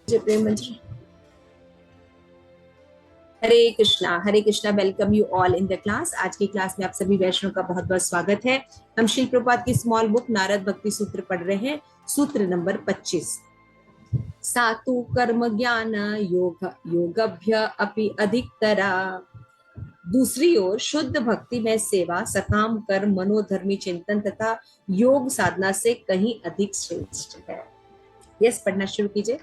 जय प्रेम मंजरी। Hare Krishna. Welcome you all in the class. आज की क्लास में आप सभी वैष्णव का बहुत बहुत स्वागत है। हम श्रील प्रभुपाद की स्मॉल बुक नारद भक्ति सूत्र पढ़ रहे हैं। सूत्र नंबर 25। सातु कर्म ज्ञान योग योगभ्य अपि अधिकतरा। दूसरी ओर शुद्ध भक्ति में सेवा सकाम कर्म मनोधर्मी चिंतन तथा योग साधना से कहीं अधिक श्रेष्ठ है। यस, पढ़ना शुरू कीजिए।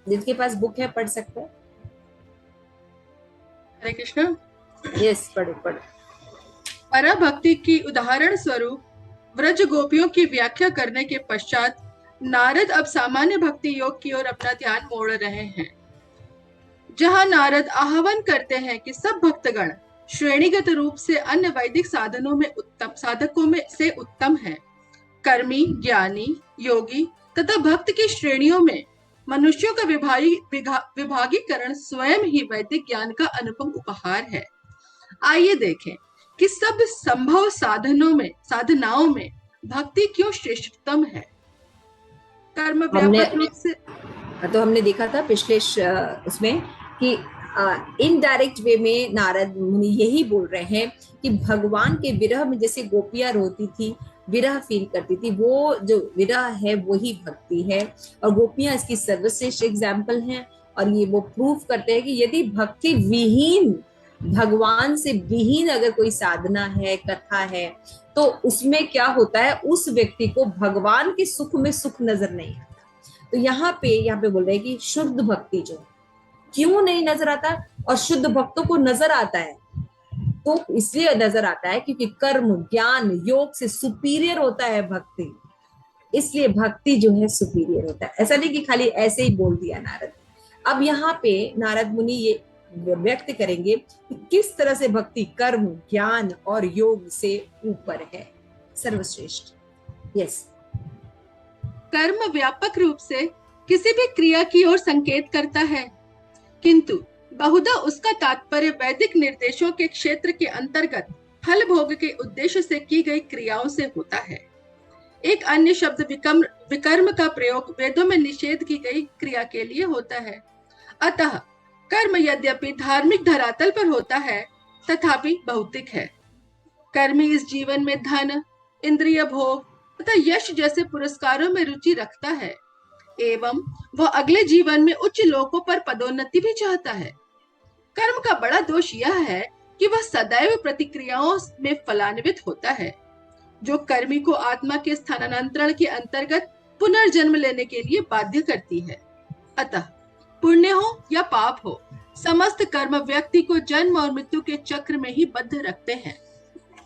जिनके पास बुक है पढ़ सकते हैं। हरे कृष्ण। यस, पढ़ो पढ़ो। पराभक्ति की उदाहरण स्वरूप व्रज गोपियों की व्याख्या करने के पश्चात नारद अब सामान्य भक्ति योग की ओर अपना ध्यान मोड़ रहे हैं। जहां नारद आह्वान करते हैं कि सब भक्तगण श्रेणीगत रूप से अन्य वैदिक साधकों में से उत्तम है। कर्मी, ज्ञानी, योगी तथा भक्त की श्रेणियों में मनुष्यों का विभागीकरण स्वयं ही वैदिक ज्ञान का अनुपम उपहार है। आइए देखें कि सब संभव साधनाओं में भक्ति क्यों श्रेष्ठतम है। कर्म व्यापक रूप से हमने देखा था पिछले उसमें कि इनडायरेक्ट वे में नारद मुनि यही बोल रहे हैं कि भगवान के विरह में जैसे गोपियां रोती थी, विरह फील करती थी, वो जो विरह है वही भक्ति है। और गोपियां इसकी सर्वश्रेष्ठ एग्जाम्पल हैं। और ये वो प्रूफ करते हैं कि यदि भक्ति विहीन, भगवान से विहीन अगर कोई साधना है, कथा है, तो उसमें क्या होता है, उस व्यक्ति को भगवान के सुख में सुख नजर नहीं आता। तो यहाँ पे बोल रहे हैं कि शुद्ध भक्ति जो क्यों नहीं नजर आता, और शुद्ध भक्तों को नजर आता है तो इसलिए नजर आता है क्योंकि कर्म ज्ञान योग से सुपीरियर होता है भक्ति। इसलिए भक्ति जो है सुपीरियर होता है। ऐसा नहीं कि खाली ऐसे ही बोल दिया नारद। अब यहाँ पे नारद मुनि ये व्यक्त करेंगे कि किस तरह से भक्ति कर्म ज्ञान और योग से ऊपर है, सर्वश्रेष्ठ। यस। कर्म व्यापक रूप से किसी भी क्रिया की ओर संकेत करता है, किंतु बहुधा उसका तात्पर्य वैदिक निर्देशों के क्षेत्र के अंतर्गत फल भोग के उद्देश्य से की गई क्रियाओं से होता है। एक अन्य शब्द विकर्म का प्रयोग वेदों में निषेध की गई क्रिया के लिए होता है। अतः कर्म यद्यपि धार्मिक धरातल पर होता है तथापि भौतिक है। कर्मी इस जीवन में धन, इंद्रिय भोग तथा यश जैसे पुरस्कारों में रुचि रखता है एवं वह अगले जीवन में उच्च लोकों पर पदोन्नति भी चाहता है। कर्म का बड़ा दोष यह है कि वह सदैव प्रतिक्रियाओं में फलान्वित होता है, जो कर्मी को आत्मा के स्थानांतरण के अंतर्गत पुनर्जन्म लेने के लिए बाध्य करती है। अतः पुण्य हो या पाप हो, समस्त कर्म व्यक्ति को जन्म और मृत्यु के चक्र में ही बद्ध रखते हैं।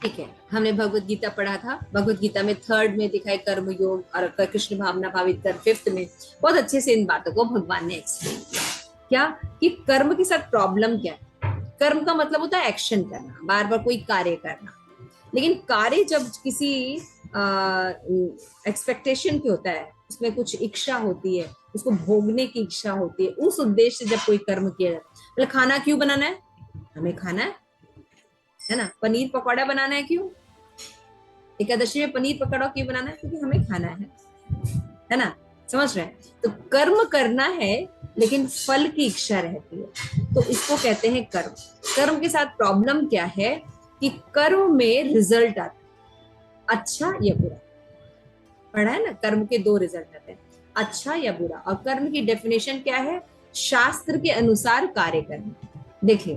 ठीक है, हमने भगवत गीता पढ़ा था। भगवत गीता में 3rd में दिखाए कर्म योग और कृष्ण भावना भावित कर 5th में बहुत अच्छे से इन बातों को भगवान ने एक्सप्लेन किया। क्या कि कर्म के साथ प्रॉब्लम क्या है। कर्म का मतलब होता है एक्शन करना, बार बार कोई कार्य करना। लेकिन कार्य जब किसी एक्सपेक्टेशन की होता है, उसमें कुछ इच्छा होती है, उसको भोगने की इच्छा होती है, उस उद्देश्य से जब कोई कर्म किया जाता है। मतलब खाना क्यों बनाना है, हमें खाना है ना। पनीर पकौड़ा बनाना है क्यों, एकादशी में पनीर पकौड़ा क्यों बनाना है, क्योंकि हमें खाना है ना। समझ रहे हैं। तो कर्म करना है लेकिन फल की इच्छा रहती है, तो इसको कहते हैं कर्म। कर्म के साथ प्रॉब्लम क्या है कि कर्म में रिजल्ट आता है, अच्छा या बुरा। पढ़ा है ना, कर्म के 2 रिजल्ट आते हैं, अच्छा या बुरा। और कर्म की डेफिनेशन क्या है, शास्त्र के अनुसार कार्य करना। देखिए,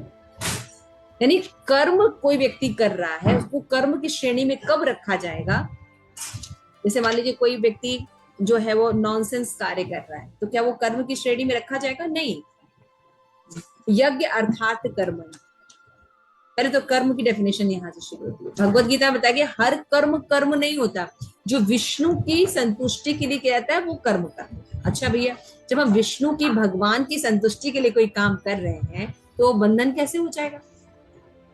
यानी कर्म कोई व्यक्ति कर रहा है, उसको कर्म की श्रेणी में कब रखा जाएगा। जैसे मान लीजिए कोई व्यक्ति जो है वो नॉनसेंस कार्य कर रहा है, तो क्या वो कर्म की श्रेणी में रखा जाएगा, नहीं। यज्ञ अर्थात कर्म। पहले तो कर्म की डेफिनेशन यहां से शुरू होती है। भगवत गीता में बताया कि हर कर्म कर्म नहीं होता, जो विष्णु की संतुष्टि के लिए किया जाता है वो कर्म कर्म। अच्छा भैया, जब हम विष्णु की, भगवान की संतुष्टि के लिए कोई काम कर रहे हैं तो बंधन कैसे हो जाएगा।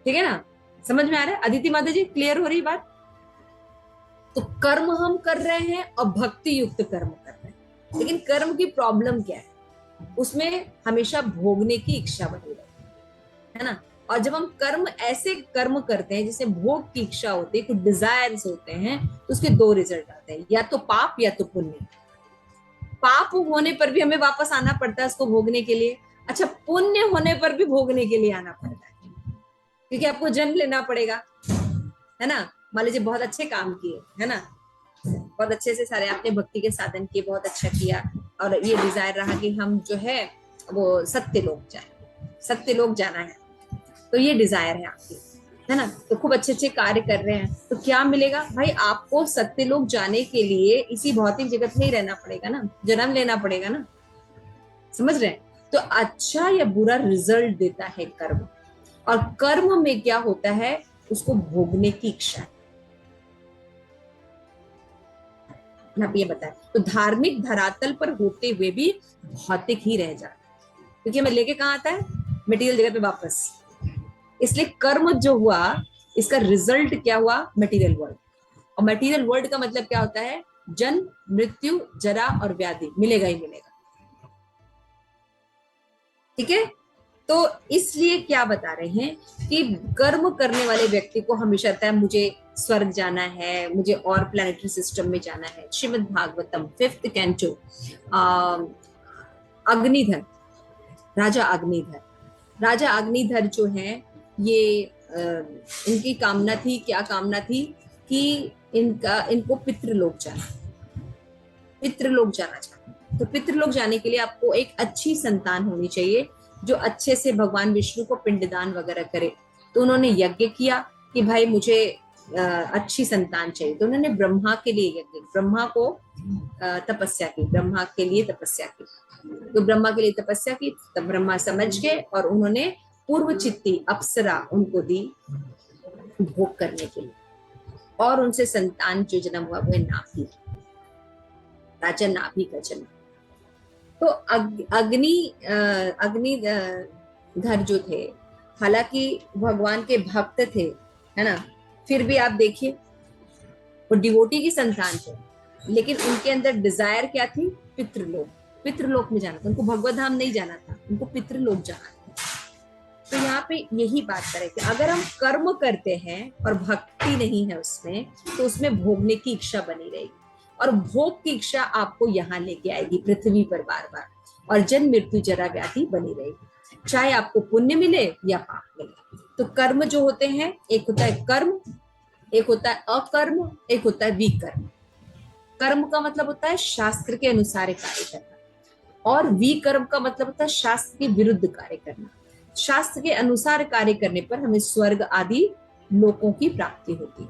ठीक है ना, समझ में आ रहा है। अदिति माता जी, क्लियर हो रही बात। तो कर्म हम कर रहे हैं और भक्ति युक्त कर्म कर रहे हैं, लेकिन कर्म की प्रॉब्लम क्या है, उसमें हमेशा भोगने की इच्छा बनी रहती है ना। और जब हम कर्म ऐसे कर्म करते हैं जिससे भोग की इच्छा होती है, कुछ डिजायर्स होते हैं, तो उसके दो रिजल्ट आते हैं, या तो पाप या तो पुण्य। पाप होने पर भी हमें वापस आना पड़ता है उसको भोगने के लिए, अच्छा पुण्य होने पर भी भोगने के लिए आना पड़ता है, क्योंकि आपको जन्म लेना पड़ेगा, है ना। मान लीजिए बहुत अच्छे काम किए, है ना, बहुत अच्छे से सारे आपने भक्ति के साधन किए, बहुत अच्छा किया, और ये डिजायर रहा कि हम जो है वो सत्य लोक जाए, सत्य लोक जाना है, तो ये डिजायर है आपकी, है ना। तो खूब अच्छे अच्छे कार्य कर रहे हैं, तो क्या मिलेगा भाई, आपको सत्य लोक जाने के लिए इसी भौतिक जगत में ही रहना पड़ेगा ना, जन्म लेना पड़ेगा ना, समझ रहे हैं। तो अच्छा या बुरा रिजल्ट देता है कर्म, और कर्म में क्या होता है, उसको भोगने की इच्छा है। आप ये बताएं, तो धार्मिक धरातल पर होते हुए भी भौतिक ही रह जाता है, क्योंकि हमें लेके कहाँ आता है, मटेरियल जगत में वापस। इसलिए कर्म जो हुआ, इसका रिजल्ट क्या हुआ, मटेरियल वर्ल्ड। और मटेरियल वर्ल्ड का मतलब क्या होता है, जन्म मृत्यु जरा और व्याधि मिलेगा ही मिलेगा, ठीक है। तो इसलिए क्या बता रहे हैं कि कर्म करने वाले व्यक्ति को हमेशा रहता है मुझे स्वर्ग जाना है, मुझे और प्लैनेटरी सिस्टम में जाना है। श्रीमद् भागवतम 5th कैंटो, अग्निधर, राजा अग्निधर, राजा अग्निधर जो है ये इनकी कामना थी, क्या कामना थी कि इनको पितृलोक जाना, पितृलोक जाना चाहते। तो पितृलोक जाने के लिए आपको एक अच्छी संतान होनी चाहिए, जो अच्छे से भगवान विष्णु को पिंडदान वगैरह करे। तो उन्होंने यज्ञ किया कि भाई मुझे अच्छी संतान चाहिए, तो उन्होंने ब्रह्मा के लिए यज्ञ, ब्रह्मा को तपस्या की, ब्रह्मा के लिए तपस्या की। तो ब्रह्मा के लिए तपस्या की, तब ब्रह्मा समझ गए और उन्होंने पूर्व चित्ती अप्सरा उनको दी भोग करने के लिए, और उनसे संतान जो जन्म हुआ वो नाभि, राजा नाभि का जन्म। तो अग्नि धर जो थे, हालांकि भगवान के भक्त थे, है ना, फिर भी आप देखिए वो डिवोटी की संतान थे, लेकिन उनके अंदर डिजायर क्या थी, पितृलोक, पितृलोक में जाना था उनको, भगवत धाम नहीं जाना था उनको, पितृलोक जाना था। तो यहाँ पे यही बात करें कि अगर हम कर्म करते हैं और भक्ति नहीं है उसमें, तो उसमें भोगने की इच्छा बनी रहेगी, और भोग की इच्छा आपको यहाँ लेके आएगी पृथ्वी पर बार बार, और जन्म मृत्यु जरा व्याधि बनी रहेगी, चाहे आपको पुण्य मिले या पाप मिले। तो कर्म जो होते हैं, एक होता है कर्म, एक होता है अकर्म, एक होता है विकर्म। कर्म का मतलब होता है शास्त्र के अनुसार कार्य करना, और विकर्म का मतलब होता है शास्त्र के विरुद्ध कार्य करना। शास्त्र के अनुसार कार्य करने पर हमें स्वर्ग आदि लोकों की प्राप्ति होती है,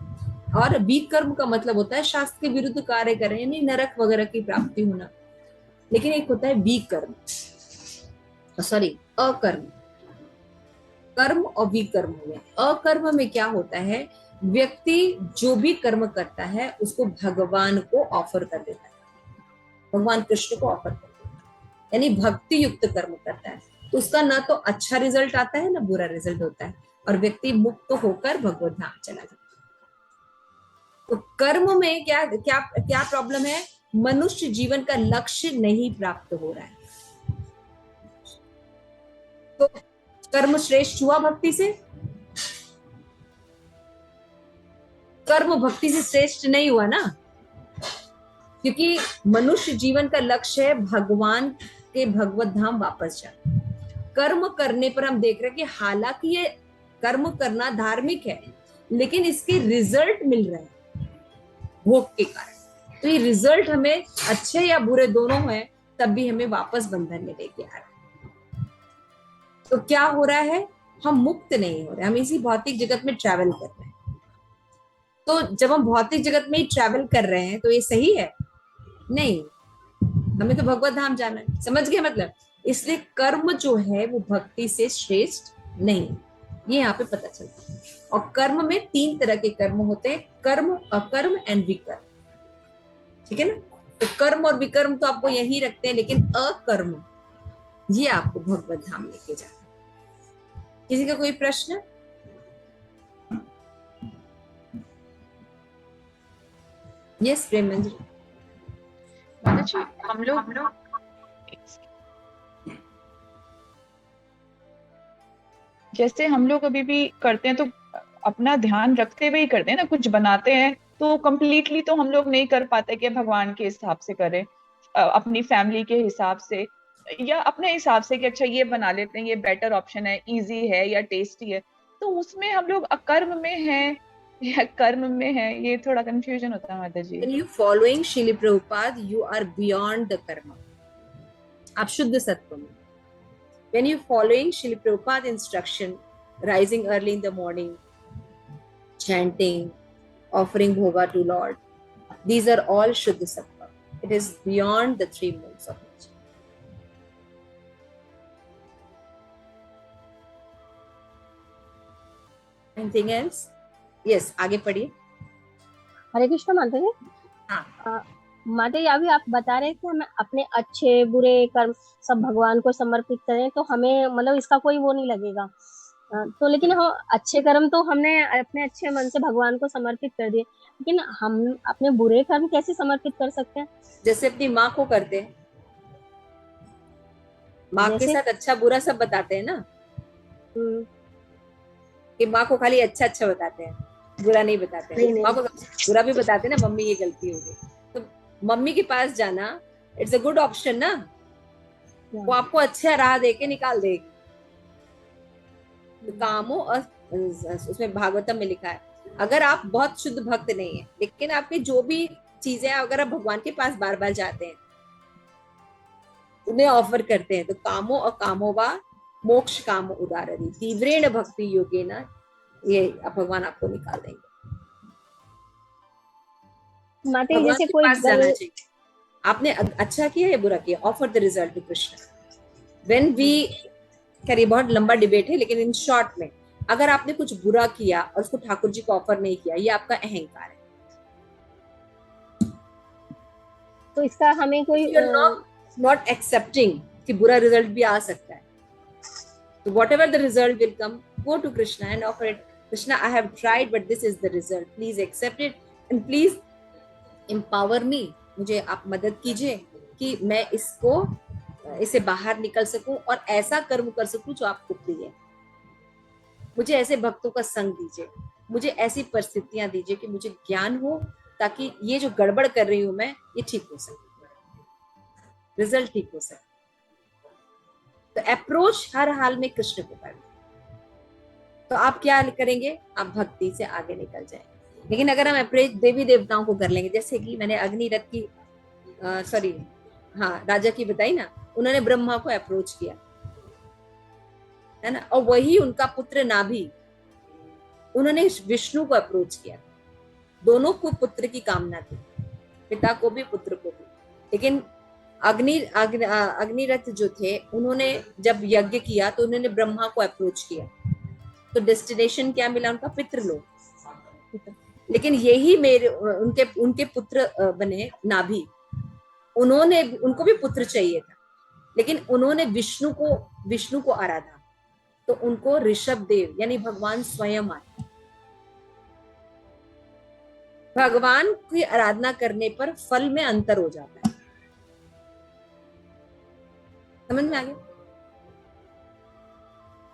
और विकर्म का मतलब होता है शास्त्र के विरुद्ध कार्य करें, यानी नरक वगैरह की प्राप्ति होना। लेकिन एक होता है विकर्म, सॉरी अकर्म, कर्म और विकर्म हो गया। अकर्म में क्या होता है, व्यक्ति जो भी कर्म करता है उसको भगवान को ऑफर कर देता है, भगवान कृष्ण को ऑफर कर देता है, यानी भक्ति युक्त कर्म करता है, तो उसका ना तो अच्छा रिजल्ट आता है ना बुरा रिजल्ट होता है, और व्यक्ति मुक्त होकर भगवत धाम चला जाता है। तो कर्म में क्या क्या क्या प्रॉब्लम है, मनुष्य जीवन का लक्ष्य नहीं प्राप्त हो रहा है। तो कर्म श्रेष्ठ हुआ भक्ति से, कर्म भक्ति से श्रेष्ठ नहीं हुआ ना, क्योंकि मनुष्य जीवन का लक्ष्य है भगवान के भगवत धाम वापस जाना। कर्म करने पर हम देख रहे हैं कि हालांकि ये कर्म करना धार्मिक है, लेकिन इसके रिजल्ट मिल रहे हैं भोग के कारण। तो ये रिजल्ट हमें अच्छे या बुरे दोनों हैं, तब भी हमें वापस बंधन में लेके आ रहा है। तो क्या हो रहा है, हम मुक्त नहीं हो रहे, हम इसी भौतिक जगत में ट्रैवल कर रहे हैं। तो जब हम भौतिक जगत में ही ट्रैवल कर रहे हैं तो ये सही है नहीं, हमें तो भगवत धाम जाना है, समझ गए मतलब। इसलिए कर्म जो है वो भक्ति से श्रेष्ठ नहीं, ये यहाँ पे पता चलता है। और कर्म में 3 तरह के कर्म होते हैं, कर्म, अकर्म एंड विकर्म, ठीक है ना। तो कर्म और विकर्म तो आपको यही रखते हैं, लेकिन अकर्म ये आपको भगवत धाम लेके जाता है। किसी का कोई प्रश्न? यस प्रेमेंद्र। हम लोग जैसे हम लोग अभी भी करते हैं तो अपना ध्यान रखते हुए ही करते हैं ना, कुछ बनाते हैं तो कंप्लीटली तो हम लोग नहीं कर पाते कि भगवान के हिसाब से करें, अपनी फैमिली के हिसाब से या अपने हिसाब से कि अच्छा ये बना लेते हैं, ये बेटर ऑप्शन है, इजी है या टेस्टी है। तो उसमें हम लोग अकर्म में हैं या कर्म में हैं, ये थोड़ा कंफ्यूजन होता है माता जी। When you following Srila Prabhupada, you are beyond the karma. आप शुद्ध सत्व में. When you following Srila Prabhupada instruction, rising early in the morning, chanting, offering bhoga to Lord, these are all Shuddha Sattva. It is beyond the three modes of nature. Anything else? Yes, आगे पढ़िए. हरे कृष्ण माता जी. हाँ. माता जी अभी आप बता रहे थे हमें अपने अच्छे बुरे कर्म सब भगवान को समर्पित करें तो हमें मतलब इसका कोई वो नहीं लगेगा. तो लेकिन हम अच्छे कर्म तो हमने अपने अच्छे मन से भगवान को समर्पित कर दिए, लेकिन हम अपने बुरे कर्म कैसे समर्पित कर सकते हैं? जैसे अपनी माँ को करते हैं, माँ के साथ अच्छा बुरा सब बताते हैं ना, कि माँ को खाली अच्छा अच्छा बताते हैं, बुरा नहीं बताते हैं. माँ को बुरा भी बताते हैं ना, मम्मी ये गलती हो गई, तो मम्मी के पास जाना इट्स अ गुड ऑप्शन ना. वो आपको अच्छा राह देके निकाल देगी. तो कामों और उसमें भागवतम में लिखा है, अगर आप बहुत शुद्ध भक्त नहीं है लेकिन आपकी जो भी चीजें अगर आप भगवान के पास बार बार जाते हैं, उन्हें ऑफर करते हैं, तो कामो और कामो वा मोक्ष काम उदारदी तीव्रेण भक्ति योगेना, ये भगवान आपको निकाल देंगे. जैसे कोई जाना चाहिए. आपने अच्छा किया या बुरा किया, offer the result to Krishna. When we, खैर ये बहुत लंबा डिबेट है, लेकिन इन शॉर्ट में अगर आपने कुछ बुरा किया और उसको ठाकुर जी को ऑफर नहीं किया, ये आपका अहंकार है. तो इसका हमें कोई नॉट एक्सेप्टिंग कि बुरा रिजल्ट भी आ सकता है. तो whatever the result will come, go to Krishna and offer it. Krishna, I have tried but this is the result, please accept it and please empower me. मुझे आप मदद कीजिए कि मैं इसे बाहर निकल सकूं और ऐसा कर्म कर सकूं जो आपको प्रिय है. मुझे ऐसे भक्तों का संग दीजिए, मुझे ऐसी परिस्थितियां दीजिए कि मुझे ज्ञान हो, ताकि ये जो गड़बड़ कर रही हूं मैं, ये ठीक हो सके, रिजल्ट ठीक हो सके. तो अप्रोच हर हाल में कृष्ण को करना. तो आप क्या करेंगे, आप भक्ति से आगे निकल जाएंगे. लेकिन अगर हम अप्रोच देवी देवताओं को कर लेंगे, जैसे कि मैंने अग्निरथ की राजा की बताई ना, उन्होंने ब्रह्मा को अप्रोच किया है ना, और वही उनका पुत्र नाभि, उन्होंने विष्णु को अप्रोच किया. दोनों को पुत्र की कामना थी, पिता को भी पुत्र को भी. लेकिन अग्निरथ जो थे, उन्होंने जब यज्ञ किया तो उन्होंने ब्रह्मा को अप्रोच किया, तो डेस्टिनेशन क्या मिला उनका, पितृलोक. लेकिन यही उनके पुत्र बने नाभि, उनको भी पुत्र चाहिए था, लेकिन उन्होंने विष्णु को आराधा, तो उनको ऋषभ देव यानी भगवान स्वयं आए. भगवान की आराधना करने पर फल में अंतर हो जाता है. समझ में आ गया?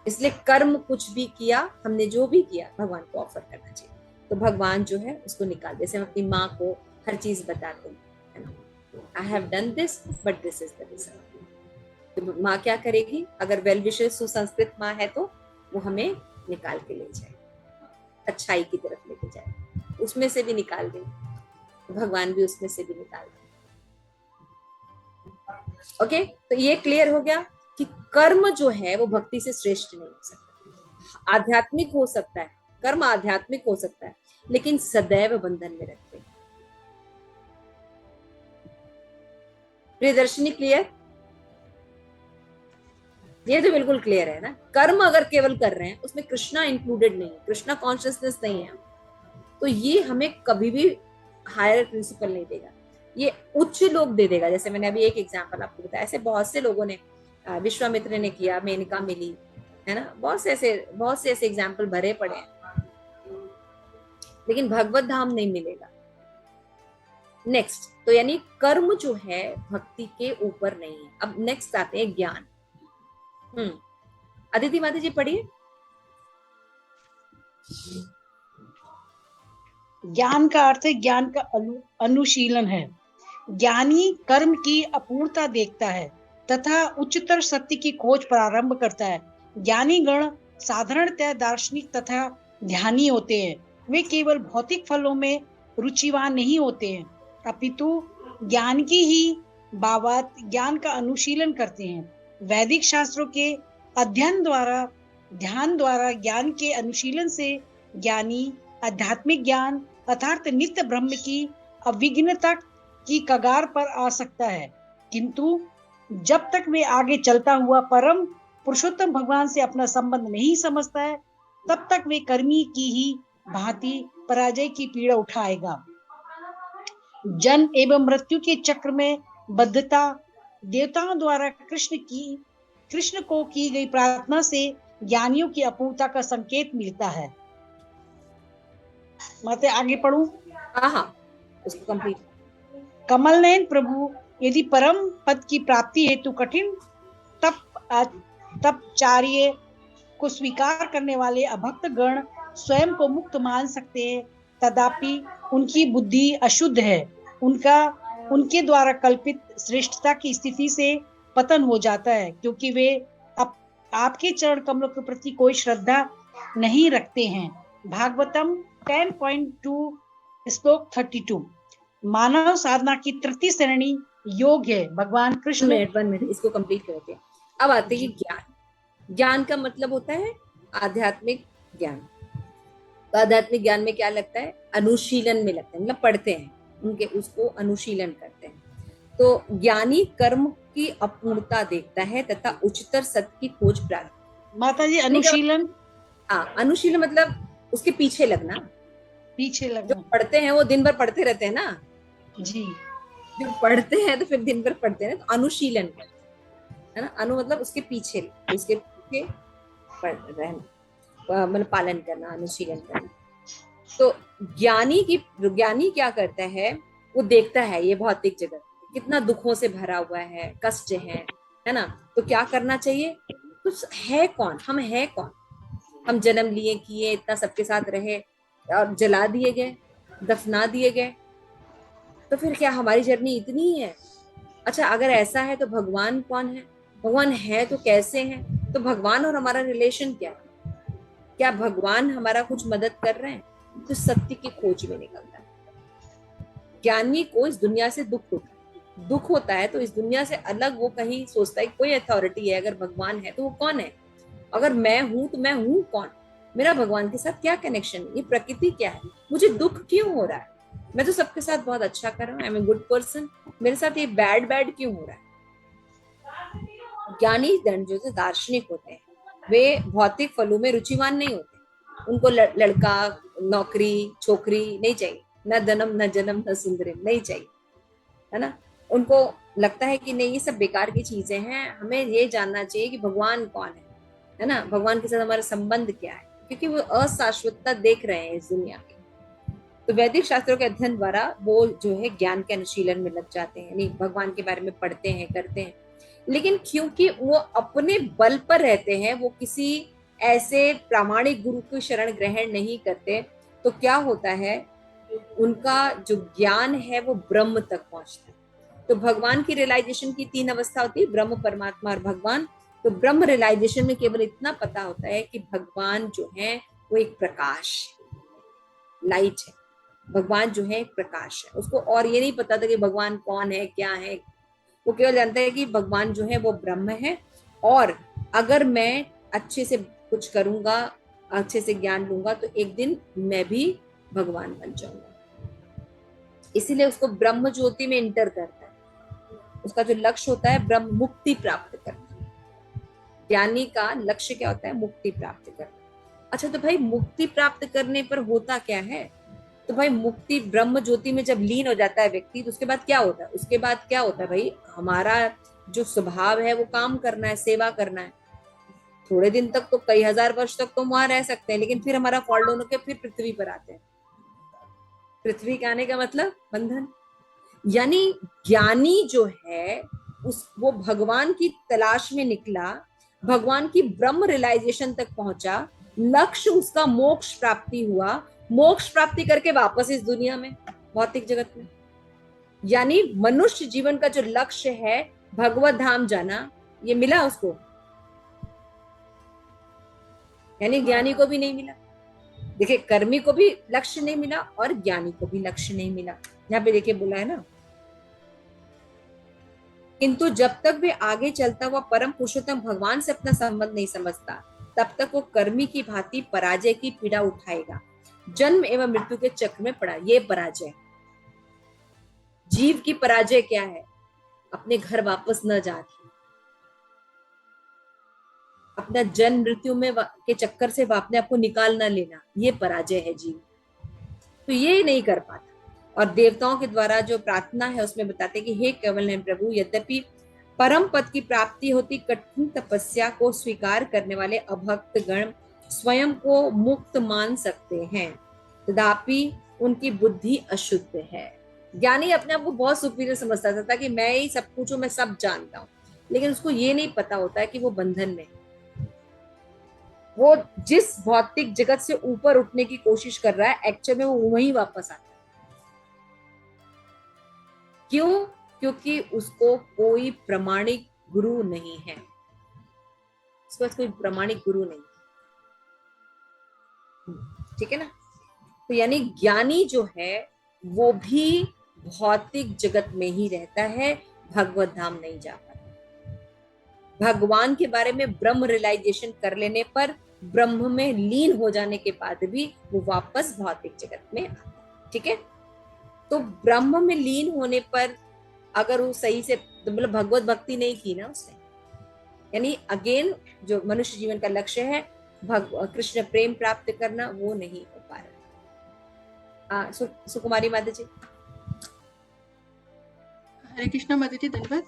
इसलिए कर्म कुछ भी किया, हमने जो भी किया, भगवान को ऑफर करना चाहिए. तो भगवान जो है उसको निकाल. जैसे हम अपनी माँ को हर चीज बताते हैं, I have done this but this is the result. तो माँ क्या करेगी, अगर वेल विशर सुसंस्कृत माँ है तो वो हमें निकाल के ले जाए, अच्छाई की तरफ लेके जाए. उसमें से भी निकाल दें, भगवान भी उसमें से भी निकाल दें. ओके, तो ये क्लियर हो गया कि कर्म जो है वो भक्ति से श्रेष्ठ नहीं हो सकता. आध्यात्मिक हो सकता है, कर्म आध्यात्मिक हो सकता है, लेकिन सदैव बंधन में रखते हैं. प्रियदर्शनी क्लियर? ये तो बिल्कुल क्लियर है ना. कर्म अगर केवल कर रहे हैं, उसमें कृष्णा इंक्लूडेड नहीं है, कृष्णा कॉन्शियसनेस नहीं है, तो ये हमें कभी भी हायर प्रिंसिपल नहीं देगा, ये उच्च लोग दे देगा. जैसे मैंने अभी एक एग्जांपल आपको बताया, ऐसे बहुत से लोगों ने, विश्वामित्र ने किया, मेनका मिली, है ना, बहुत से ऐसे एग्जांपल भरे पड़े हैं, लेकिन भगवत धाम नहीं मिलेगा. नेक्स्ट, तो यानी कर्म जो है भक्ति के ऊपर नहीं है. अब नेक्स्ट आते हैं ज्ञान. अदिति माता जी पढ़िए. ज्ञान का अर्थ है ज्ञान का अनुशीलन है। ज्ञानी कर्म की अपूर्णता देखता है तथा उच्चतर सत्य की खोज प्रारंभ करता है। ज्ञानी गण साधारणतः दार्शनिक तथा ध्यानी होते हैं। वे केवल भौतिक फलों में रुचिवान नहीं होते हैं, अपितु ज्ञान की ही बाबत ज्ञान का अनुशीलन करते हैं। वैदिक शास्त्रों के अध्ययन द्वारा, ध्यान द्वारा ज्ञान के अनुशीलन से ज्ञानी आध्यात्मिक ज्ञान अर्थात नित्य ब्रह्म की अविघ्नता की कगार पर आ सकता है, किंतु जब तक वे आगे चलता हुआ परम पुरुषोत्तम भगवान से अपना संबंध नहीं समझता है, तब तक वे कर्मी की ही भांति पराजय की पीड़ा उठाएगा। जन्म एवं मृत्यु के चक्र में बद्धता देवताओं द्वारा कृष्ण को की गई प्रार्थना से ज्ञानियों की अपूर्णता का संकेत मिलता है। मैं आगे पढ़ूं? हाँ, उसको कंप्लीट। कमल नयन प्रभु, यदि परम पद की प्राप्ति हेतु कठिन तपचार्य को स्वीकार करने वाले अभक्त गण स्वयं को मुक्त मान सकते हैं, तथापि उनकी बुद्धि अशुद्ध है। उनके द्वारा कल्पित श्रेष्ठता की स्थिति से पतन हो जाता है, क्योंकि वे आपके चरण कमलों के प्रति कोई श्रद्धा नहीं रखते हैं। भागवतम 10.2 श्लोक 32। मानव साधना की तृतीय श्रेणी योग है। भगवान कृष्ण 1 मिनट इसको कंप्लीट करते हैं। अब आते हैं ज्ञान। ज्ञान का मतलब होता है आध्यात्मिक ज्ञान। तो आध्यात्मिक ज्ञान में क्या लगता है? अनुशीलन में लगता है, मतलब पढ़ते हैं उनके, उसको अनुशीलन करते हैं। तो ज्ञानी कर्म की अपूर्णता देखता है तथा उच्चतर सत्य की खोज प्राप्त। माता जी अनुशीलन, हाँ, अनुशीलन मतलब उसके पीछे लगना। जो पढ़ते हैं वो दिन भर पढ़ते रहते हैं ना जी, जो पढ़ते हैं तो फिर दिन भर पढ़ते हैं, तो अनुशीलन है ना। अनु मतलब उसके पीछे रहना, मतलब पालन करना, अनुशीलन करना। तो ज्ञानी क्या करता है? वो देखता है ये भौतिक जगत कितना दुखों से भरा हुआ है, कष्ट है ना। तो क्या करना चाहिए? तो है कौन हम? है कौन हम? जन्म लिए, किए, इतना सबके साथ रहे और जला दिए गए, दफना दिए गए। तो फिर क्या हमारी जर्नी इतनी ही है? अच्छा, अगर ऐसा है तो भगवान कौन है? भगवान है तो कैसे है? तो भगवान और हमारा रिलेशन क्या है? क्या भगवान हमारा कुछ मदद कर रहे हैं? तो सत्य की खोज में निकलता है। ज्ञानी को इस दुनिया से दुख होता है तो इस दुनिया से अलग वो कहीं सोचता है कोई अथॉरिटी है। अगर भगवान है तो वो कौन है? अगर मैं हूं तो मैं हूं कौन? मेरा भगवान के साथ क्या कनेक्शन? ये प्रकृति क्या है? मुझे दुख क्यों हो रहा है? मैं तो सबके साथ बहुत अच्छा कर रहा हूँ, I am a good person, मेरे साथ ये बैड क्यों हो रहा है? ज्ञानी जन जो दार्शनिक होते हैं वे भौतिक फलों में रुचिवान नहीं होते। उनको लड़का, नौकरी, छोकरी नहीं चाहिए, न धनम न जन्म न सुंदरी नहीं चाहिए, है ना। उनको लगता है कि नहीं, ये सब बेकार की चीजें हैं, हमें ये जानना चाहिए कि भगवान कौन है ना, भगवान के साथ हमारा संबंध क्या है, क्योंकि वो अशाश्वतता देख रहे हैं इस दुनिया की। तो वैदिक शास्त्रों के अध्ययन द्वारा वो जो है ज्ञान के अनुशीलन में लग जाते हैं, नहीं भगवान के बारे में पढ़ते हैं, करते हैं। लेकिन क्योंकि वो अपने बल पर रहते हैं, वो किसी ऐसे प्रामाणिक गुरु की शरण ग्रहण नहीं करते, तो क्या होता है, उनका जो ज्ञान है वो ब्रह्म तक पहुंचता है। तो भगवान की रियलाइजेशन की 3 अवस्था होती है, ब्रह्म, परमात्मा और भगवान। तो ब्रह्म रियलाइजेशन में केवल इतना पता होता है कि भगवान जो है वो एक प्रकाश, लाइट है। भगवान जो है एक प्रकाश है। उसको और ये नहीं पता था कि भगवान कौन है, क्या है। वो केवल जानता है कि भगवान जो है वो ब्रह्म है, और अगर मैं अच्छे से कुछ करूंगा, अच्छे से ज्ञान लूंगा, तो एक दिन मैं भी भगवान बन जाऊंगा। इसीलिए उसको ब्रह्म ज्योति में इंटर करता है। उसका जो लक्ष्य होता है ब्रह्म मुक्ति प्राप्त करना। ज्ञानी का लक्ष्य क्या होता है? मुक्ति प्राप्त करना। अच्छा, तो भाई मुक्ति प्राप्त करने पर होता क्या है? तो भाई मुक्ति ब्रह्म ज्योति में जब लीन हो जाता है व्यक्ति, तो उसके बाद क्या होता है? उसके बाद क्या होता है भाई, हमारा जो स्वभाव है वो काम करना है, सेवा करना है। थोड़े दिन तक तो, कई हजार वर्ष तक तो वहां रह सकते हैं, लेकिन फिर हमारा फॉल डाउन होकर फिर पृथ्वी पर आते हैं। पृथ्वी के आने का मतलब बंधन। यानी ज्ञानी जो है वो भगवान की तलाश में निकला, भगवान की ब्रह्म रियलाइजेशन तक पहुंचा, लक्ष्य उसका मोक्ष प्राप्ति हुआ, मोक्ष प्राप्ति करके वापस इस दुनिया में, भौतिक जगत में। यानी मनुष्य जीवन का जो लक्ष्य है भगवत धाम जाना, ये मिला उसको, यानी ज्ञानी को भी नहीं मिला। देखिए, कर्मी को भी लक्ष्य नहीं मिला और ज्ञानी को भी लक्ष्य नहीं मिला। यहाँ पे देखिए बोला है ना, किंतु जब तक वे आगे चलता हुआ परम पुरुषोत्तम भगवान से अपना संबंध नहीं समझता, तब तक वो कर्मी की भांति पराजय की पीड़ा उठाएगा, जन्म एवं मृत्यु के चक्र में पड़ा। ये पराजय, जीव की पराजय क्या है? अपने घर वापस न जाके, अपना जन्म मृत्यु में के चक्कर से अपने आपको निकाल न लेना, ये पराजय है जीव। तो ये नहीं कर पाता। और देवताओं के द्वारा जो प्रार्थना है उसमें बताते कि हे केवल नयन प्रभु, यद्यपि परम पद की प्राप्ति होती कठिन तपस्या को स्वीकार करने वाले अभक्त गण स्वयं को मुक्त मान सकते हैं, तथापि उनकी बुद्धि अशुद्ध है। ज्ञानी अपने आप को बहुत सुपीरियर समझता था कि मैं ही सब कुछ हूं, मैं सब जानता हूं, लेकिन उसको ये नहीं पता होता है कि वो बंधन में, वो जिस भौतिक जगत से ऊपर उठने की कोशिश कर रहा है, एक्चुअल में वो वहीं वापस आता है। क्यों? क्योंकि उसको कोई प्रामाणिक गुरु नहीं है, उसके पास कोई प्रामाणिक गुरु नहीं। ठीक है ना? तो यानी ज्ञानी जो है वो भी भौतिक जगत में ही रहता है, भगवत धाम नहीं जा पाता। भगवान के बारे में ब्रह्म रियलाइजेशन कर लेने पर, ब्रह्म में लीन हो जाने के बाद भी वो वापस भौतिक जगत में आता है। ठीक है? तो ब्रह्म में लीन होने पर अगर वो सही से मतलब भगवत भक्ति नहीं की ना उसने, यानी अगेन जो मनुष्य जीवन का लक्ष्य है कृष्ण प्रेम प्राप्त करना, वो नहीं हो पा रहा। सुकुमारी माता जी। हरे कृष्णा माता जी, धन्यवाद।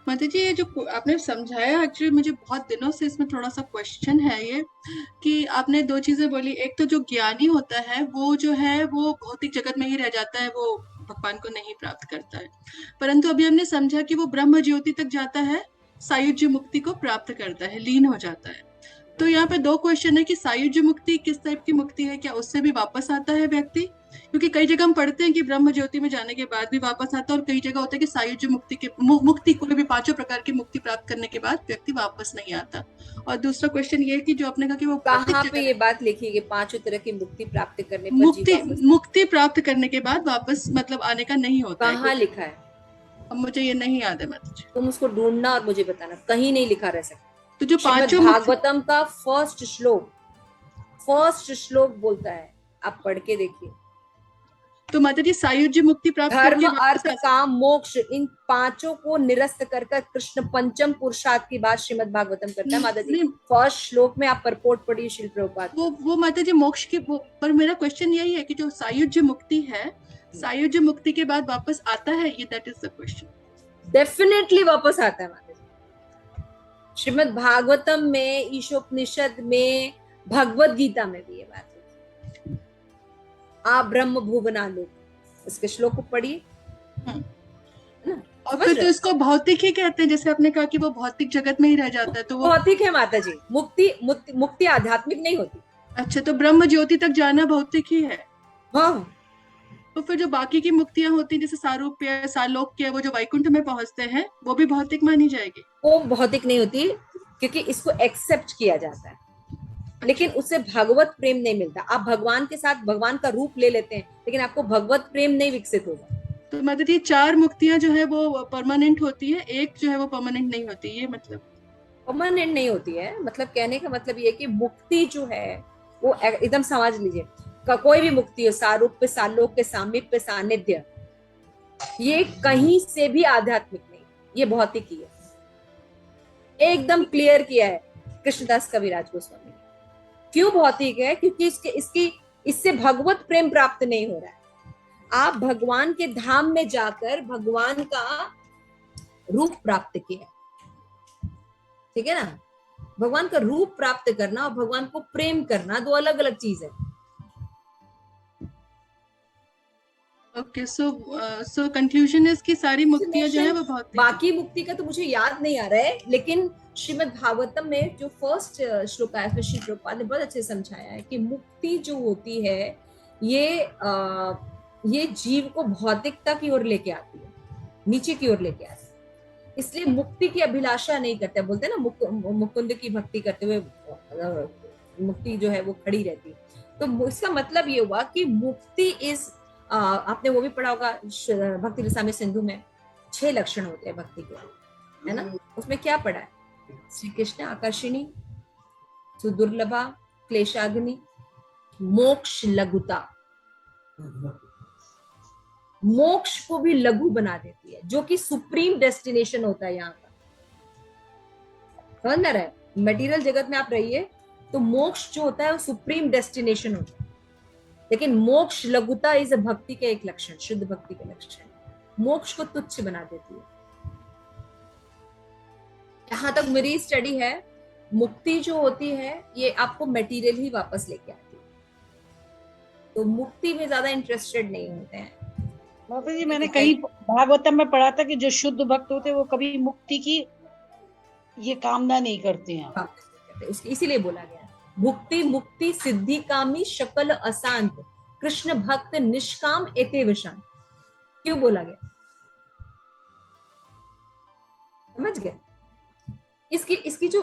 माता जी, ये जो आपने समझाया, एक्चुअली मुझे बहुत दिनों से इसमें थोड़ा सा क्वेश्चन है ये, कि आपने दो चीजें बोली। एक तो जो ज्ञानी होता है वो जो है वो भौतिक जगत में ही रह जाता है, वो भगवान को नहीं प्राप्त करता है। परंतु अभी हमने समझा कि वो ब्रह्म ज्योति तक जाता है, सायुज्य मुक्ति को प्राप्त करता है, लीन हो जाता है। तो यहाँ पे दो क्वेश्चन है कि सायुज्य मुक्ति किस टाइप की मुक्ति है, क्या उससे भी वापस आता है व्यक्ति? क्योंकि कई जगह हम पढ़ते हैं कि ब्रह्म ज्योति में जाने के बाद भी वापस आता है, और कई जगह होता है कि सायुज्य मुक्ति कोई भी पांचों प्रकार की मुक्ति प्राप्त करने के बाद व्यक्ति वापस नहीं आता। और दूसरा क्वेश्चन ये कि जो आपने कहा कि वो कहाँ पे ये बात लिखी है कि पांचों तरह की मुक्ति प्राप्त करने पर मुक्ति प्राप्त करने के बाद वापस मतलब आने का नहीं होता है? कहाँ लिखा है? अब मुझे ये नहीं याद है माता जी। तुम उसको ढूंढना और मुझे बताना, कहीं नहीं लिखा रह सकता। तो जो पांचों भागवतम का फर्स्ट श्लोक बोलता है, आप पढ़ के देखिए। तो माता जी सायुज्य मुक्ति प्राप्त धर्म अर्थ काम मोक्ष, इन पांचों को निरस्त कर कृष्ण पंचम पुरुषार्थ की बात श्रीमद् भागवतम करता है। माता जी फर्स्ट श्लोक में आप परपोर्ट पढ़िए श्रील प्रभुपाद। वो माता जी मोक्ष के पर मेरा क्वेश्चन यही है कि जो सायुज्य मुक्ति है, सायुज्य मुक्ति के बाद वापस आता है ये? That is the question. Definitely वापस आता है माता जी। श्रीमद् भागवतम में, ईशोपनिषद में, भगवत गीता में भी ये बात है। आप ब्रह्म भुवना लोग, इसके श्लोक को पढ़िए। और फिर तो इसको भौतिक ही कहते हैं, जैसे आपने कहा कि वो भौतिक जगत में ही रह जाता है, तो वो भौतिक है माता जी। मुक्ति आध्यात्मिक नहीं होती। अच्छा, तो ब्रह्म ज्योति तक जाना भौतिक ही है? हाँ। तो फिर जो बाकी की मुक्तियां होती हैं, जैसे सारूप्य, सालोक्य, वो जो वैकुंठ में पहुंचते हैं, वो भी भौतिक मानी जाएगी? वो भौतिक नहीं होती, क्योंकि इसको एक्सेप्ट किया जाता है, लेकिन उससे भगवत प्रेम नहीं मिलता। आप भगवान के साथ भगवान का रूप ले लेते हैं, लेकिन आपको भगवत प्रेम नहीं विकसित होगा। तो मतलब ये चार मुक्तियां जो है वो परमानेंट होती है, एक जो है वो परमानेंट नहीं होती, ये मतलब? परमानेंट नहीं होती है, मतलब कहने का मतलब ये कि मुक्ति जो है वो एकदम समझ लीजिए, कोई भी मुक्ति हो, सारूप्य, सालोक्य, सामीप्य, सानिध्य, ये कहीं से भी आध्यात्मिक नहीं, ये भौतिक ही है। एकदम क्लियर किया है कृष्णदास कविराज गोस्वामी ने। क्यों भौतिक है? क्योंकि इससे भगवत प्रेम प्राप्त नहीं हो रहा है। आप भगवान के धाम में जाकर भगवान का रूप प्राप्त किया, ठीक है ना? भगवान का रूप प्राप्त करना और भगवान को प्रेम करना दो अलग अलग चीज है। ओके, सो कंक्लूजन इज कि सारी मुक्तियां जो है वो भौतिक। बाकी मुक्ति का तो मुझे याद नहीं आ रहा है, लेकिन श्रीमद् भागवतम में जो फर्स्ट श्लोक है उसमें श्री प्रभुपाद ने बहुत अच्छे से समझाया है कि मुक्ति जो होती है ये जीव को भौतिकता की ओर लेके आती है, नीचे की ओर लेके आती है। इसलिए मुक्ति की अभिलाषा नहीं करते, बोलते हैं ना मुकुंद की भक्ति करते हुए मुक्ति जो है वो खड़ी रहती है। तो इसका मतलब ये हुआ कि मुक्ति इज, आपने वो भी पढ़ा होगा भक्ति रसामृत सिंधु में 6 लक्षण होते हैं भक्ति के, है ना? उसमें क्या पढ़ा है? श्री कृष्ण आकर्षणी, सुदुर्लभा, क्लेशाग्नि, मोक्ष लघुता। मोक्ष को भी लघु बना देती है, जो कि सुप्रीम डेस्टिनेशन होता है यहाँ का। समझ में रहा है? मटेरियल जगत में आप रहिए तो मोक्ष जो होता है वो सुप्रीम डेस्टिनेशन होता है, लेकिन मोक्ष लघुता इस भक्ति के एक लक्षण, शुद्ध भक्ति के लक्षण। मोक्ष को तुच्छ बना देती है। जहां तक मेरी स्टडी है, मुक्ति जो होती है ये आपको मटेरियल ही वापस लेके आती है, तो मुक्ति में ज्यादा इंटरेस्टेड नहीं होते हैं। माता जी, मैंने कहीं भागवतम में पढ़ा था कि जो शुद्ध भक्त होते हैं वो कभी मुक्ति की ये कामना नहीं करते हैं। इसीलिए बोला गया भुक्ति मुक्ति सिद्धि कामी शकल अशांत कृष्ण भक्त निष्काम एतेव शांत। क्यों बोला गया? समझ गए? इसकी जो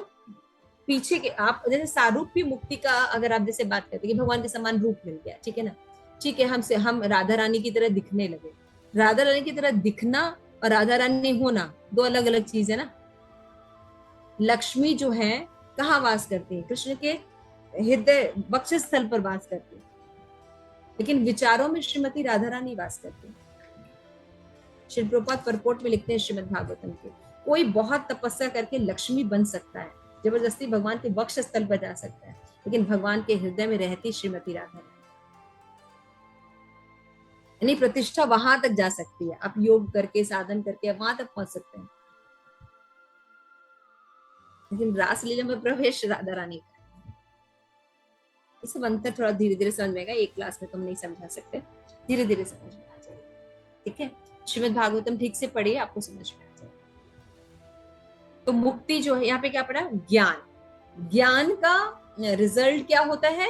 पीछे के, आप जैसे सारूप्य मुक्ति का अगर आप जैसे बात करते हैं कि भगवान के समान रूप मिल गया, ठीक है ना, ठीक है, हम राधा रानी की तरह दिखने लगे। राधा रानी की तरह दिखना और राधा रानी होना दो अलग अलग चीज है ना। लक्ष्मी जो है कहाँ वास करती है? कृष्ण के हृदय वक्षस्थल पर वास करती है, लेकिन विचारों में श्रीमती राधा रानी वास करती है। श्री प्रभुपाद परपोर्ट में लिखते हैं श्रीमद् भागवतम के, कोई बहुत तपस्या करके लक्ष्मी बन सकता है, जबरदस्ती भगवान के वक्षस्थल पर जा सकता है, लेकिन भगवान के हृदय में रहती श्रीमती राधा रानी। यानी प्रतिष्ठा वहां तक जा सकती है, आप योग करके साधन करके वहां तक पहुंच सकते हैं, लेकिन रासलीला में प्रवेश राधा रानी का। इस सब अंतर थोड़ा धीरे धीरे समझ में आएगा, एक क्लास में तुम नहीं समझा सकते, धीरे धीरे समझ में आ जाएगा। ठीक है, श्रीमद् भागवतम ठीक से पढ़िए, आपको समझ में आ जाएगा। तो मुक्ति जो है यहाँ पे क्या पढ़ा? ज्ञान। ज्ञान का रिजल्ट क्या होता है?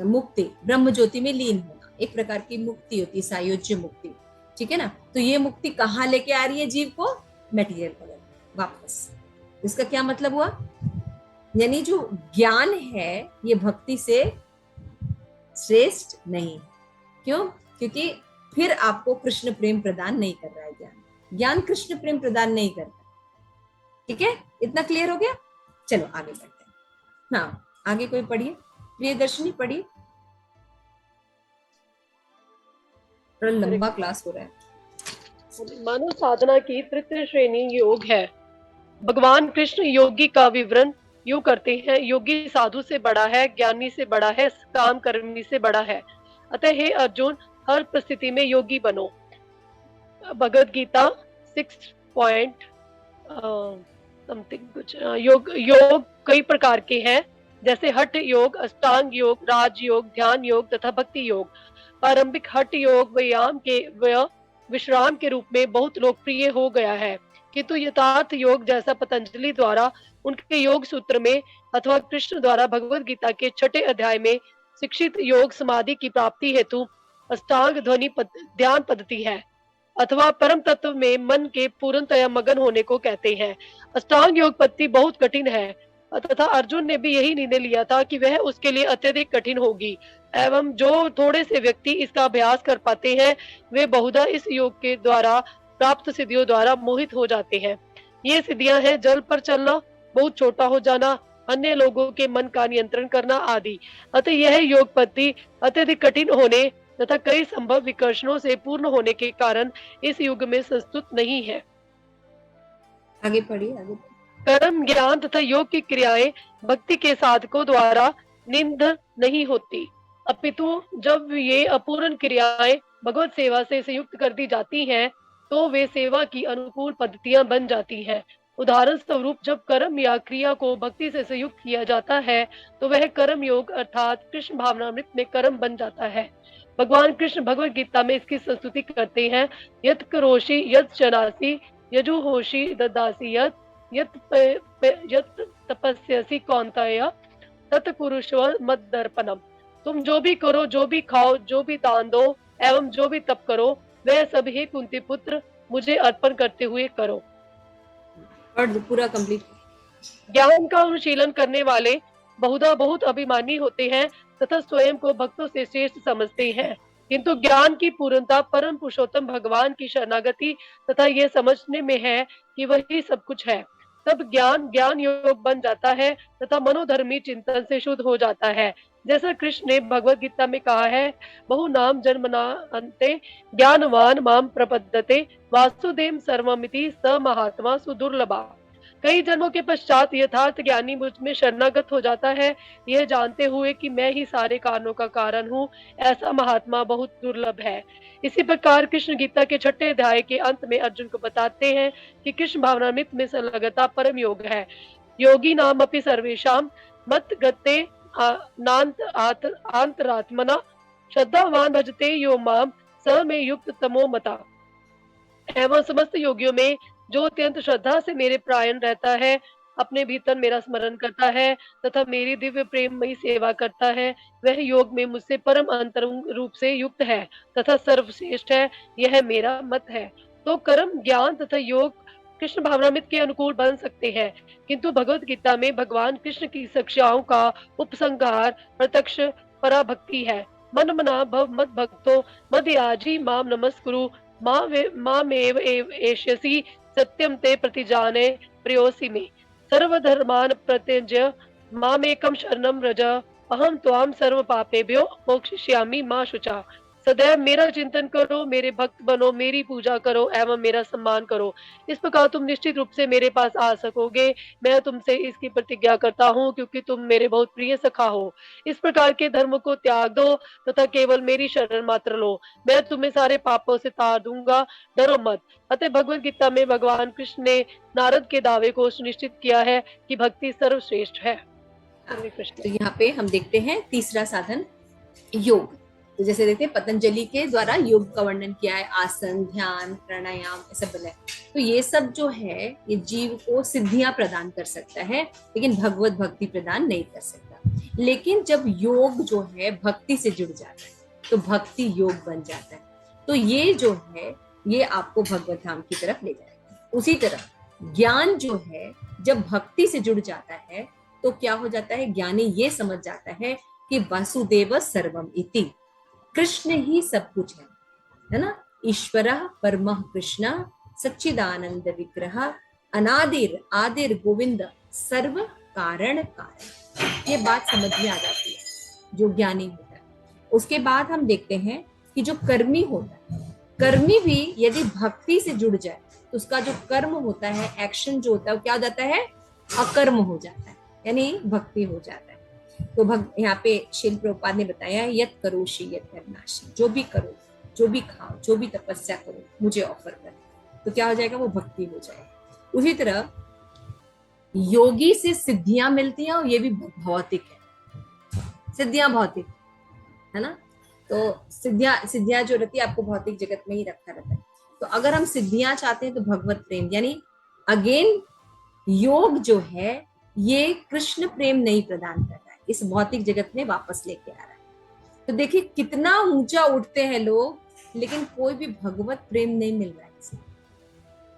मुक्ति, ब्रह्म ज्योति में लीन होना, एक प्रकार की मुक्ति होती है, सायुज्य मुक्ति। ठीक है ना? तो ये मुक्ति कहाँ लेके आ रही है जीव को? मटेरियल पर वापस। इसका क्या मतलब हुआ? यानी जो ज्ञान है ये भक्ति से श्रेष्ठ नहीं। क्यों? क्योंकि फिर आपको कृष्ण प्रेम प्रदान नहीं कर रहा है। ज्ञान कृष्ण प्रेम प्रदान नहीं करता। ठीक है, इतना क्लियर हो गया? चलो आगे बढ़ते हैं। हाँ, आगे कोई पढ़िए, प्रियदर्शनी पढ़िए, थोड़ा लंबा क्लास हो रहा है। मानव साधना की तृतीय श्रेणी योग है। भगवान कृष्ण योगी का विवरण यूं करते हैं, योगी साधु से बड़ा है, ज्ञानी से बड़ा है, काम कर्मी से बड़ा है। अतः हे अर्जुन, हर परिस्थिति में योगी बनो। भगवद गीता 6 समथिंग कुछ। योग कई प्रकार के हैं, जैसे हठ योग, अष्टांग योग, राज योग, ध्यान योग तथा भक्ति योग। प्रारंभिक हठ योग विश्राम के रूप में बहुत लोकप्रिय हो गया है, किंतु यथार्थ योग जैसा पतंजलि द्वारा उनके योग सूत्र में अथवा कृष्ण द्वारा भगवद गीता के 6 अध्याय में शिक्षित योग समाधि की प्राप्ति हेतु अष्टांग ध्वनि ध्यान पद्धति है, अथवा परम तत्व में मन के पूर्णतया मगन होने को कहते हैं। अष्टांग योग पद्धति बहुत कठिन है तथा अर्जुन ने भी यही निर्णय लिया था कि वह उसके लिए अत्यधिक कठिन होगी, एवं जो थोड़े से व्यक्ति इसका अभ्यास कर पाते हैं वे बहुधा इस योग के द्वारा प्राप्त सिद्धियों द्वारा मोहित हो जाते हैं। ये सिद्धियां हैं जल पर चलना, बहुत छोटा हो जाना, अन्य लोगों के मन का नियंत्रण करना आदि। अतः यह योग पद्धति अत्यधिक कठिन होने तथा कई संभव विकर्षणों से पूर्ण होने के कारण इस युग में संस्तुत नहीं है। आगे पढ़िए, आगे। कर्म, ज्ञान तथा योग की क्रियाएं भक्ति के साधकों द्वारा निंद नहीं होती, अपितु जब ये अपूर्ण क्रियाएं भगवत सेवा से संयुक्त कर दी जाती हैं तो वे सेवा की अनुकूल पद्धतियां बन जाती हैं। उदाहरण स्वरूप जब कर्म या क्रिया को भक्ति से संयुक्त किया जाता है तो वह कर्म योग अर्थात कृष्ण भावनामृत में कर्म बन जाता है। भगवान कृष्ण भगवत गीता में इसकी संस्तुति करते हैं, यत् करोषि यत् शनासि यजुहोषि ददासि यत् तपस्यसि कौन्तेय तत् कुरुष्व मद्दर्पणम। तुम जो भी करो, जो भी खाओ, जो भी दान दो एवं जो भी तप करो, वह सब हे कुंती पुत्र मुझे अर्पण करते हुए करो। और पूरा कंप्लीट। ज्ञान का अनुशीलन करने वाले बहुधा बहुत अभिमानी होते हैं तथा स्वयं को भक्तों से श्रेष्ठ समझते हैं, किंतु ज्ञान की पूर्णता परम पुरुषोत्तम भगवान की शरणागति तथा ये समझने में है कि वही सब कुछ है। तब ज्ञान ज्ञान योग बन जाता है तथा मनोधर्मी चिंतन से शुद्ध हो जाता है। जैसा कृष्ण ने भगवत गीता में कहा है, बहु नाम जन्मना अन्ते ज्ञानवान माम प्रपद्यते वासुदेव सर्वमिति स महात्मा सुदुर्लभा। कई जन्मों के पश्चात यथार्थ ज्ञानी मुझ में शरणागत हो जाता है, यह जानते हुए कि मैं ही सारे कारणों का कारण हूँ। ऐसा महात्मा बहुत दुर्लभ है। इसी प्रकार कृष्ण गीता के 6 अध्याय के अंत में अर्जुन को बताते हैं कि कृष्ण भावनामृत में संलग्नता परम योग है। योगी नाम अपि सर्वेषाम मत गते नांत आंतरात्मना श्रद्धावान भजते यो माम स में युक्त तमो मता। एवं समस्त योगियों में जो अत्यंत श्रद्धा से मेरे प्रायण रहता है, अपने भीतर मेरा स्मरण करता है तथा मेरी दिव्य प्रेममयी सेवा करता है, वह योग में मुझसे परम अंतरंग रूप से युक्त है तथा सर्वश्रेष्ठ है। यह मेरा मत है। तो कर्म, ज्ञान तथा योग कृष्ण भावनामृत के अनुकूल बन सकते हैं, किंतु भगवत गीता में भगवान कृष्ण की शिक्षाओं का उपसंहार प्रत्यक्ष पराभक्ति है। मन मना भव मद भक्तो मदयाजी माम नमस्कुरु मामेव एष्यसि सत्यम ते प्रतिजाने प्रियोसि मे सर्वधर्मान् प्रत्यज्य मामेकं शरणं व्रज अहम त्वां सर्व पापेभ्यो मोक्षयिष्यामि मा शुचा। सदैव मेरा चिंतन करो, मेरे भक्त बनो, मेरी पूजा करो एवं मेरा सम्मान करो। इस प्रकार तुम निश्चित रूप से मेरे पास आ सकोगे। मैं तुमसे इसकी प्रतिज्ञा करता हूँ क्योंकि तुम मेरे बहुत प्रिय सखा हो। इस प्रकार के धर्म को त्याग दो तथा केवल मेरी शरण मात्र लो, मैं तुम्हें सारे पापों से तार दूंगा, डरो मत। अतः भगवत गीता में भगवान कृष्ण ने नारद के दावे को सुनिश्चित किया है कि भक्ति सर्वश्रेष्ठ है। तो यहाँ पे हम देखते हैं तीसरा साधन योग। तो जैसे देखते हैं पतंजलि के द्वारा योग का वर्णन किया है, आसन, ध्यान, प्राणायाम ऐसा बोला है। तो ये सब जो है ये जीव को सिद्धियां प्रदान कर सकता है, लेकिन भगवत भक्ति प्रदान नहीं कर सकता। लेकिन जब योग जो है भक्ति से जुड़ जाता है तो भक्ति योग बन जाता है। तो ये जो है ये आपको भगवत धाम की तरफ ले जाएगा। उसी तरह ज्ञान जो है जब भक्ति से जुड़ जाता है तो क्या हो जाता है, ज्ञानी ये समझ जाता है कि वासुदेव सर्वम इति, कृष्ण ही सब कुछ है ना। ईश्वरः परमः कृष्ण सच्चिदानंद विग्रह अनादिर आदिर गोविंद सर्व कारण कारण। ये बात समझ में आ जाती है जो ज्ञानी होता है। उसके बाद हम देखते हैं कि जो कर्मी होता है, कर्मी भी यदि भक्ति से जुड़ जाए तो उसका जो कर्म होता है, एक्शन जो होता है, वो क्या हो जाता है, अकर्म हो जाता है, यानी भक्ति हो जाता है। तो यहाँ पे शिल प्रभुपाद ने बताया, यत करोषि यत कर्मणासि, जो भी करो, जो भी खाओ, जो भी तपस्या करो, मुझे ऑफर कर, तो क्या हो जाएगा, वो भक्ति हो जाएगा। उसी तरह योगी से सिद्धियां मिलती हैं और ये भी भौतिक है, सिद्धियां भौतिक है ना। तो सिद्धियां जो रहती है आपको भौतिक जगत में ही रखा रहता है। तो अगर हम सिद्धियां चाहते हैं तो भगवत प्रेम, यानी अगेन योग जो है ये कृष्ण प्रेम नहीं प्रदान कर रहा है, इस भौतिक जगत में वापस लेके आ रहा है। तो देखिए कितना ऊंचा उठते हैं लोग, लेकिन कोई भी भगवत प्रेम नहीं मिल रहा है इसमें।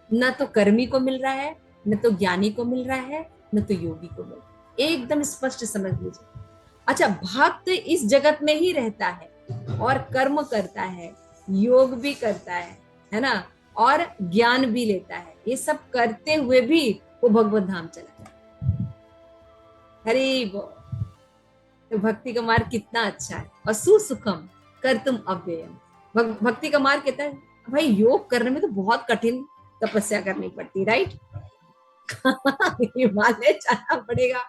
न तो कर्मी को मिल रहा है, न तो ज्ञानी को मिल रहा है, न तो योगी को मिल रहा है। एकदम स्पष्ट समझ लीजिए। अच्छा, भक्त इस जगत में ही रहता है और कर्म करता है, योग भी करता है ना, और ज्ञान भी लेता है। ये सब करते हुए भी वो भगवत धाम चला जाता है। हरि बोल। तो भक्ति का मार्ग कितना अच्छा है। और सुसुखम कर तुम अव्ययम। भक्ति का मार्ग कहता है भाई योग करने में तो बहुत कठिन तपस्या करनी पड़ती है, राइट। हिमालय जाना पड़ेगा,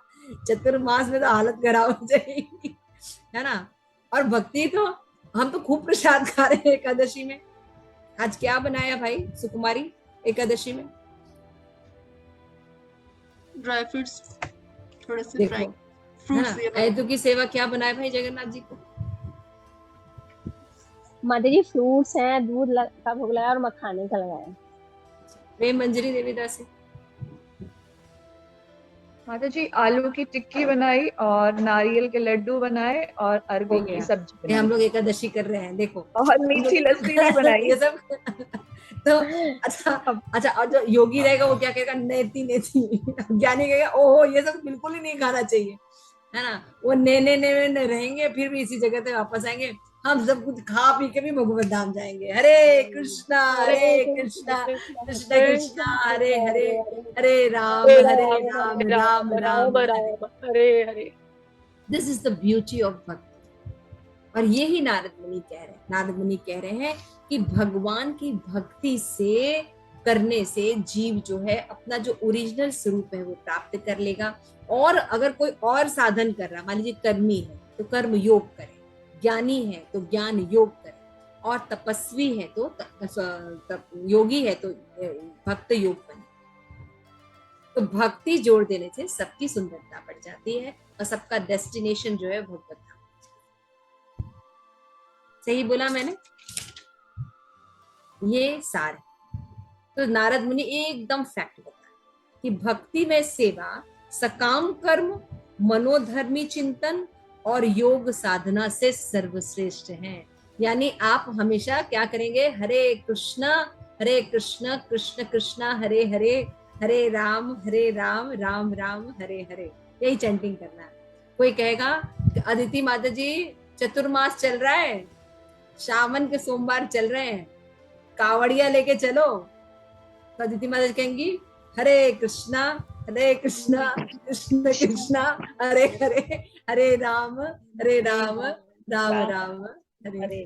चतुर्मास में तो हालत खराब हो जाएगी, है ना। और भक्ति तो हम तो खूब प्रसाद खा रहे हैं एकादशी में। आज क्या बनाया भाई सुकुमारी एकादशी में? ड्राई फ्रूट्स थोड़े से देखो, फ्राई है फ्रूट्स ना, ये बनाए। ऐतु की सेवा क्या बनाए भाई जगन्नाथ जी को? माता जी फ्रूट्स हैं, दूध का भोग लगाया और मखाने का लगाया। प्रेम मंजरी देवीदासी? माता जी आलू की टिक्की बनाई और नारियल के लड्डू बनाए और हो अरबी की गया। सब्जी ये हम बनाई लोग एकादशी कर रहे हैं, देखो और हम लोग मीठी लस्सी भी बनाई। ये सब तो अच्छा। अच्छा, और जो योगी रहेगा वो क्या कहेगा? नेति नेति। ज्ञानी कहेगा ओहो ये सब बिल्कुल ही नहीं खाना चाहिए, है ना। वो ने रहेंगे, फिर भी इसी जगह पे वापस आएंगे। हम सब कुछ खा पी के भी भगवत धाम जाएंगे। Hare Krishna Hare Krishna Krishna Krishna Krishna Krishna Hare Hare, Hare Hare Hare Hare Rama Rama Hare Rama Rama Rama Rama Hare. Rama Hare Hare. This is the beauty of bhakti. और यही नारद मुनि कह रहे हैं। नारद मुनि कह रहे हैं कि भगवान की भक्ति से करने से जीव जो है अपना जो ओरिजिनल स्वरूप है वो प्राप्त कर लेगा। और अगर कोई और साधन कर रहा, मान लीजिए कर्मी है तो कर्म योग करे, ज्ञानी है तो ज्ञान योग करे, और तपस्वी है तो योगी है तो भक्त योग बने। तो भक्ति जोड़ देने से सबकी सुंदरता बढ़ जाती है और सबका डेस्टिनेशन जो है भगवत धाम। सही बोला मैंने? ये सार है। तो नारद मुनि एकदम फैक्ट बताया कि भक्ति में सेवा, सकाम कर्म, मनोधर्मी चिंतन और योग साधना से सर्वश्रेष्ठ है। यानी आप हमेशा क्या करेंगे? हरे कृष्ण कृष्ण कृष्ण हरे हरे, हरे राम राम राम हरे हरे, यही चैंटिंग करना है। कोई कहेगा अदिति माता जी चतुर्मास चल रहा है, सावन के सोमवार चल रहे हैं, कावड़िया लेके चलो, तो अदिति माता जी कहेंगी हरे कृष्णा कृष्ण कृष्ण हरे हरे, हरे राम राम राम हरे हरे।